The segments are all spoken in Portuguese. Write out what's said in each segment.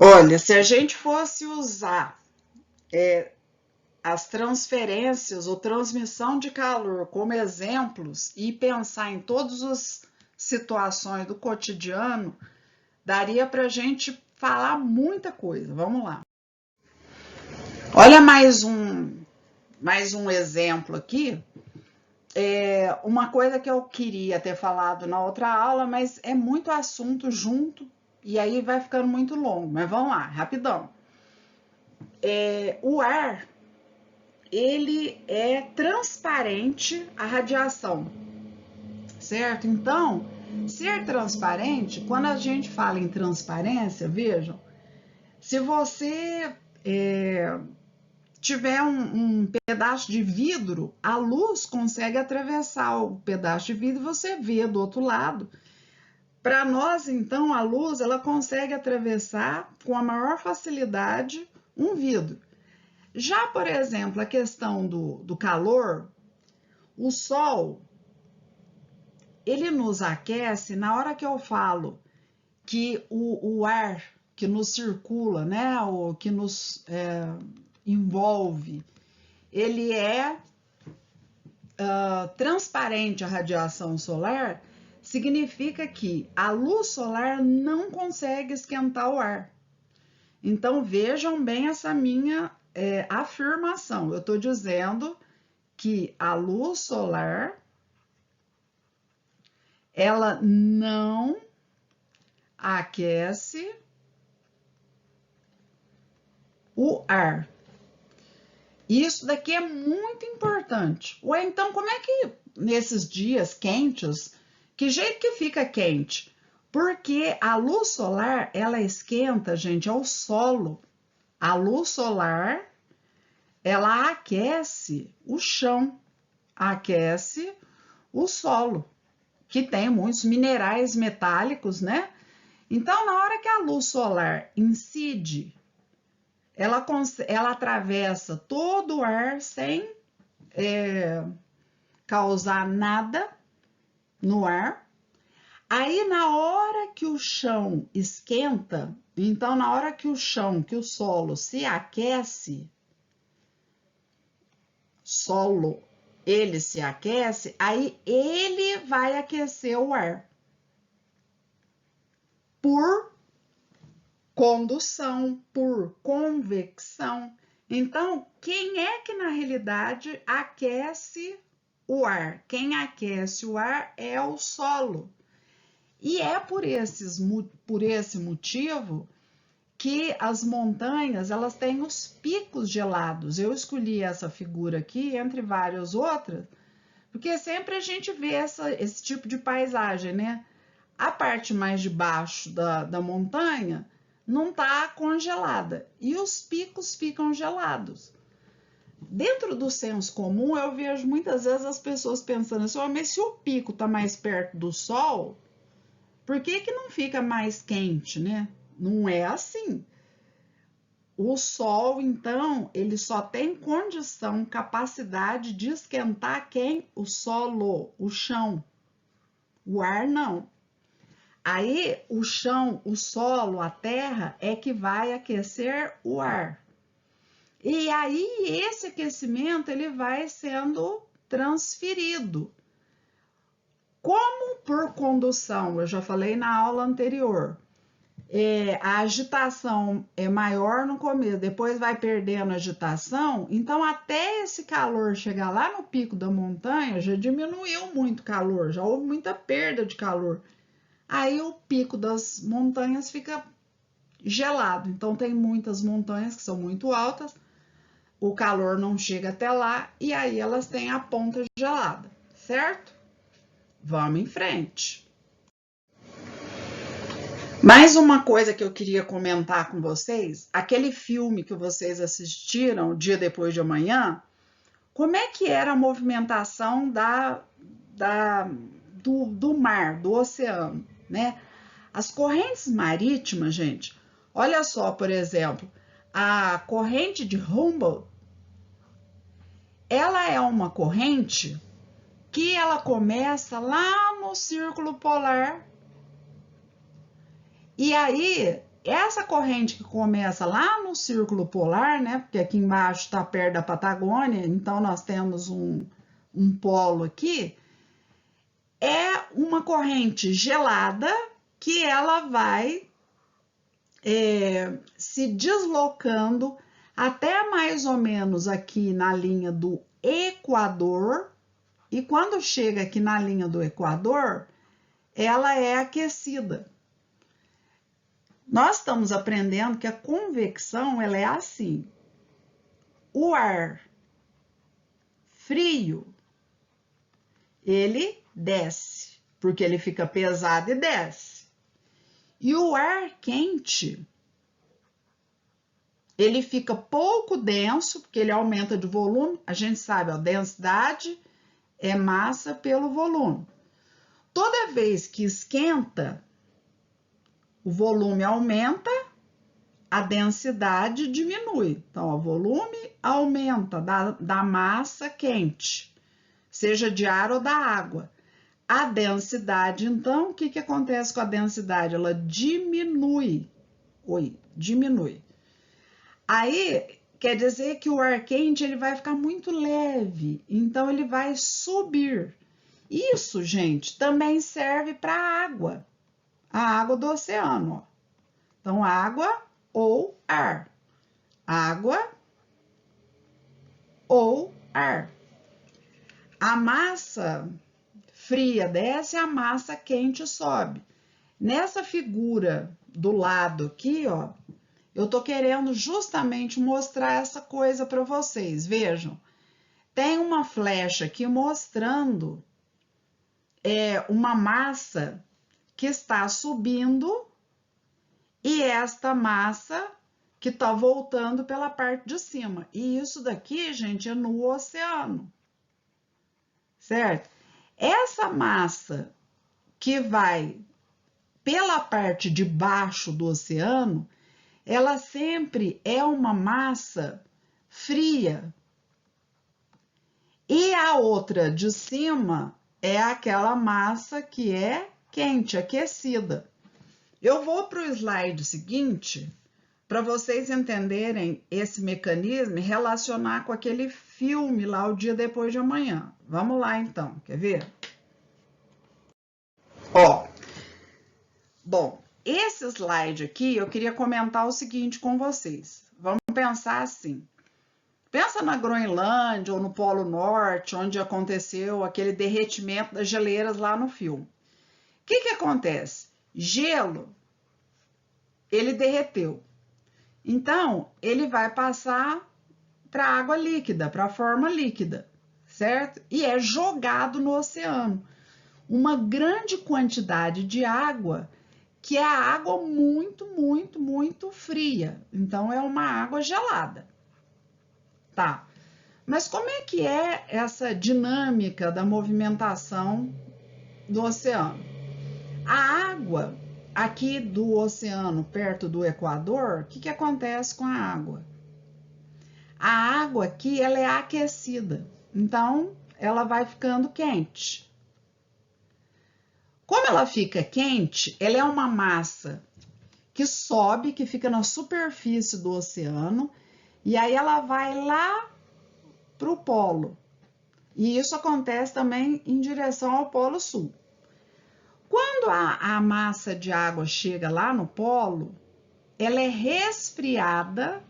Olha, se a gente fosse usar as transferências ou transmissão de calor como exemplos e pensar em todas as situações do cotidiano, daria para a gente falar muita coisa. Vamos lá. Olha mais um exemplo aqui. Uma coisa que eu queria ter falado na outra aula, mas é muito assunto junto e aí vai ficando muito longo. Mas vamos lá, rapidão. O ar, ele é transparente à radiação, certo? Então, ser transparente, quando a gente fala em transparência, vejam, se você tiver um pedaço de vidro, a luz consegue atravessar o pedaço de vidro e você vê do outro lado. Para nós, então, a luz ela consegue atravessar com a maior facilidade um vidro. Já, por exemplo, a questão do calor, o sol, ele nos aquece na hora que eu falo que o ar que nos circula, né, o que nos envolve, ele é transparente à radiação solar, significa que a luz solar não consegue esquentar o ar. Então vejam bem essa minha afirmação. Eu estou dizendo que a luz solar ela não aquece o ar. Isso daqui é muito importante. Ou então, como é que nesses dias quentes, que jeito que fica quente? Porque a luz solar, ela esquenta, gente, é o solo. A luz solar, ela aquece o chão, aquece o solo, que tem muitos minerais metálicos, né? Então, na hora que a luz solar incide, ela atravessa todo o ar sem causar nada no ar. Aí, na hora que o chão esquenta, então, na hora que o chão, que o solo se aquece, ele se aquece, aí ele vai aquecer o ar por condução, por convecção. Então, quem é que na realidade aquece o ar? Quem aquece o ar é o solo. E é por esse motivo que as montanhas elas têm os picos gelados. Eu escolhi essa figura aqui, entre várias outras, porque sempre a gente vê esse tipo de paisagem, né? A parte mais de baixo da montanha não está congelada e os picos ficam gelados. Dentro do senso comum, eu vejo muitas vezes as pessoas pensando assim, oh, mas se o pico está mais perto do sol, por que não fica mais quente, né? Não é assim. O sol, então, ele só tem condição, capacidade de esquentar quem? O solo, o chão. O ar não. Aí o chão, o solo, a terra é que vai aquecer o ar. E aí esse aquecimento ele vai sendo transferido. Como por condução, eu já falei na aula anterior, a agitação é maior no começo, depois vai perdendo a agitação, então até esse calor chegar lá no pico da montanha já diminuiu muito o calor, já houve muita perda de calor. Aí o pico das montanhas fica gelado. Então tem muitas montanhas que são muito altas, o calor não chega até lá e aí elas têm a ponta gelada, certo? Vamos em frente. Mais uma coisa que eu queria comentar com vocês, aquele filme que vocês assistiram, Dia Depois de Amanhã, como é que era a movimentação do mar, do oceano, né? As correntes marítimas, gente, olha só, por exemplo, a corrente de Humboldt, ela é uma corrente que ela começa lá no Círculo Polar e aí essa corrente que começa lá no Círculo Polar, né? Porque aqui embaixo está perto da Patagônia, então nós temos um polo aqui, é uma corrente gelada que ela vai se deslocando até mais ou menos aqui na linha do Equador, e quando chega aqui na linha do Equador, ela é aquecida. Nós estamos aprendendo que a convecção ela é assim. O ar frio, ele desce, porque ele fica pesado e desce. E o ar quente, ele fica pouco denso, porque ele aumenta de volume. A gente sabe, a densidade é massa pelo volume. Toda vez que esquenta, o volume aumenta, a densidade diminui. Então, o volume aumenta da massa quente, seja de ar ou da água. A densidade, então, o que acontece com a densidade? Ela diminui. Diminui. Aí, quer dizer que o ar quente ele vai ficar muito leve, então ele vai subir. Isso, gente, também serve para a água do oceano. Ó. Então, água ou ar. Água ou ar. A massa fria desce, a massa quente sobe. Nessa figura do lado aqui, ó, eu tô querendo justamente mostrar essa coisa para vocês. Vejam, tem uma flecha aqui mostrando uma massa que está subindo e esta massa que está voltando pela parte de cima. E isso daqui, gente, é no oceano, certo? Essa massa que vai pela parte de baixo do oceano, ela sempre é uma massa fria. E a outra de cima é aquela massa que é quente, aquecida. Eu vou para o slide seguinte para vocês entenderem esse mecanismo e relacionar com aquele filme lá, O Dia Depois de Amanhã. Vamos lá então, quer ver? Ó, bom, esse slide aqui eu queria comentar o seguinte com vocês. Vamos pensar assim. Pensa na Groenlândia ou no Polo Norte, onde aconteceu aquele derretimento das geleiras lá no filme. O que acontece? Gelo, ele derreteu. Então, ele vai passar para a água líquida, para a forma líquida, certo? E é jogado no oceano. Uma grande quantidade de água, que é a água muito, muito, muito fria. Então, é uma água gelada. Tá. Mas como é que é essa dinâmica da movimentação do oceano? A água aqui do oceano, perto do Equador, o que acontece com a água? A água aqui ela é aquecida, então ela vai ficando quente. Como ela fica quente, ela é uma massa que sobe, que fica na superfície do oceano, e aí ela vai lá para o polo. E isso acontece também em direção ao Polo Sul. Quando a massa de água chega lá no polo, ela é resfriada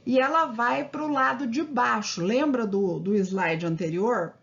e ela vai para o lado de baixo. Lembra do slide anterior?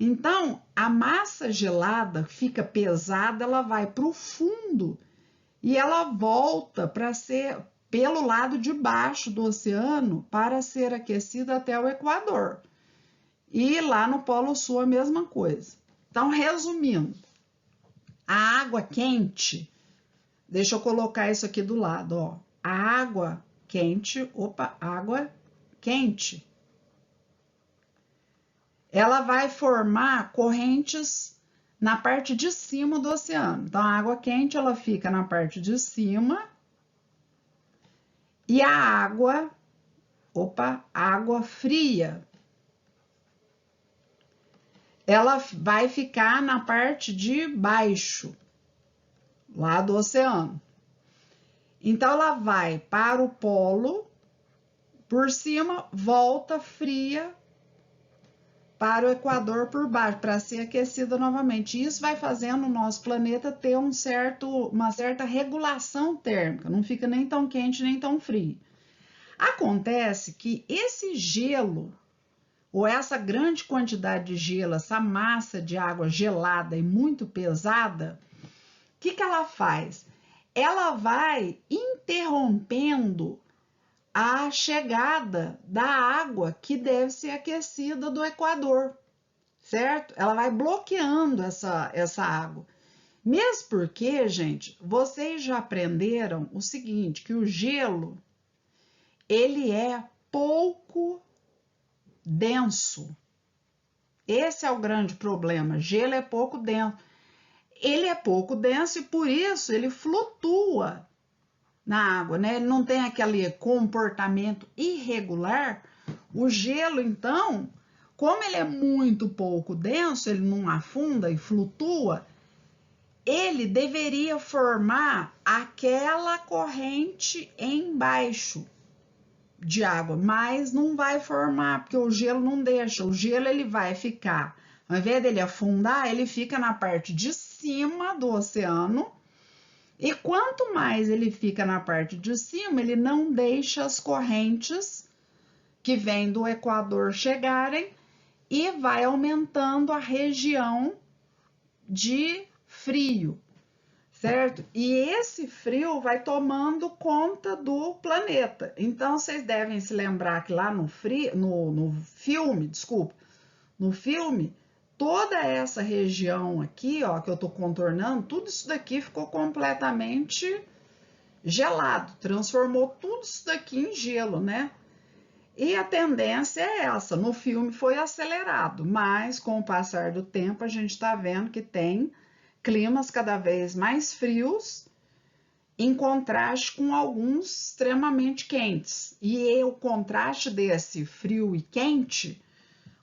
Então, a massa gelada fica pesada, ela vai para o fundo e ela volta para ser pelo lado de baixo do oceano para ser aquecida até o Equador. E lá no Polo Sul a mesma coisa. Então, resumindo, a água quente, deixa eu colocar isso aqui do lado, ó. A água quente, água quente, ela vai formar correntes na parte de cima do oceano. Então, a água quente, ela fica na parte de cima e a água fria, ela vai ficar na parte de baixo, lá do oceano. Então, ela vai para o polo, por cima, volta fria para o Equador por baixo, para ser aquecida novamente. Isso vai fazendo o nosso planeta ter uma certa regulação térmica, não fica nem tão quente nem tão frio. Acontece que esse gelo, ou essa grande quantidade de gelo, essa massa de água gelada e muito pesada, o que ela faz? Ela vai interrompendo a chegada da água que deve ser aquecida do Equador, certo? Ela vai bloqueando essa água. Mesmo porque, gente, vocês já aprenderam o seguinte, que o gelo, ele é pouco denso. Esse é o grande problema, gelo é pouco denso. Ele é pouco denso e por isso ele flutua na água, né? Ele não tem aquele comportamento irregular. O gelo, então, como ele é muito pouco denso, ele não afunda e flutua, ele deveria formar aquela corrente embaixo de água, mas não vai formar, porque o gelo não deixa. O gelo ele vai ficar, ao invés dele afundar, ele fica na parte de cima do oceano. E quanto mais ele fica na parte de cima, ele não deixa as correntes que vêm do Equador chegarem e vai aumentando a região de frio, certo? E esse frio vai tomando conta do planeta. Então, vocês devem se lembrar que lá no filme, toda essa região aqui, ó, que eu tô contornando, tudo isso daqui ficou completamente gelado, transformou tudo isso daqui em gelo, né? E a tendência é essa, no filme foi acelerado, mas com o passar do tempo a gente tá vendo que tem climas cada vez mais frios, em contraste com alguns extremamente quentes. E o contraste desse frio e quente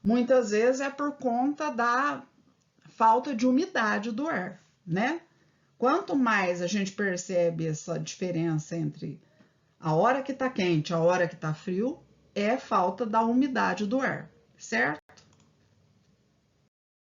muitas vezes é por conta da falta de umidade do ar, né? Quanto mais a gente percebe essa diferença entre a hora que tá quente e a hora que tá frio, é falta da umidade do ar, certo?